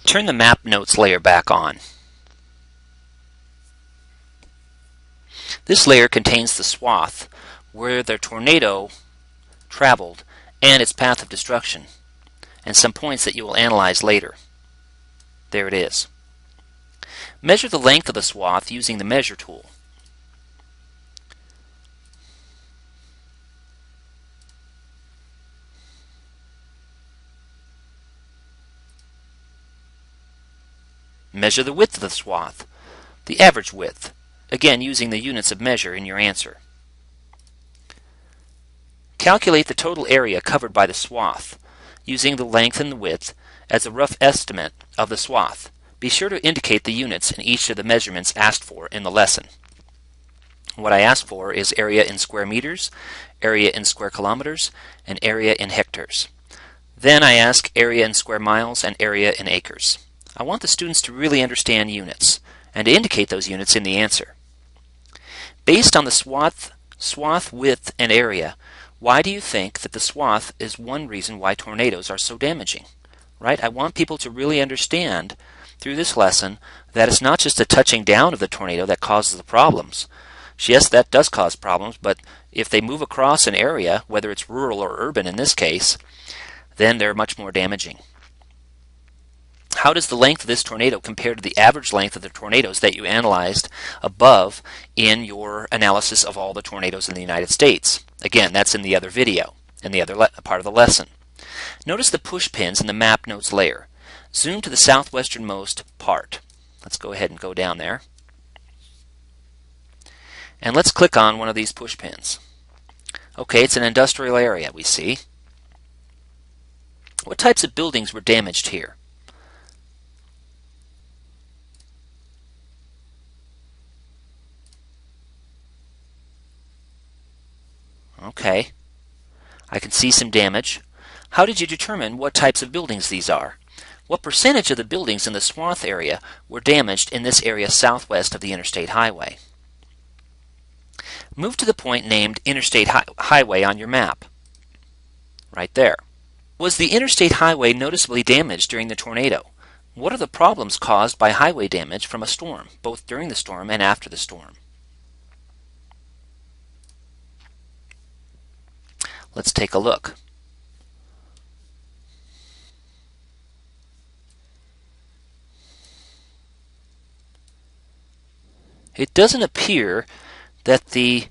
Turn the map notes layer back on. This layer contains the swath where the tornado traveled and its path of destruction, and some points that you will analyze later. There it is. Measure the length of the swath using the measure tool. Measure the width of the swath, the average width, again using the units of measure in your answer. Calculate the total area covered by the swath, using the length and the width as a rough estimate of the swath. Be sure to indicate the units in each of the measurements asked for in the lesson. What I asked for is area in square meters, area in square kilometers, and area in hectares. Then I ask area in square miles and area in acres. I want the students to really understand units and to indicate those units in the answer. Based on the swath width and area, why do you think that the swath is one reason why tornadoes are so damaging? Right? I want people to really understand through this lesson that it's not just the touching down of the tornado that causes the problems. Yes, that does cause problems, but if they move across an area, whether it's rural or urban in this case, then they're much more damaging. How does the length of this tornado compare to the average length of the tornadoes that you analyzed above in your analysis of all the tornadoes in the United States? Again, that's in the other video, in the other part of the lesson. Notice the push pins in the map notes layer. Zoom to the southwesternmost part. Let's go ahead and go down there. And let's click on one of these push pins. Okay, it's an industrial area, we see. What types of buildings were damaged here? Okay, I can see some damage. How did you determine what types of buildings these are? What percentage of the buildings in the swath area were damaged in this area southwest of the interstate highway? Move to the point named Interstate Highway on your map. Right there. Was the interstate highway noticeably damaged during the tornado? What are the problems caused by highway damage from a storm, both during the storm and after the storm? Let's take a look. It doesn't appear that the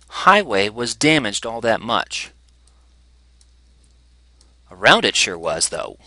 highway was damaged all that much. Around it sure was, though.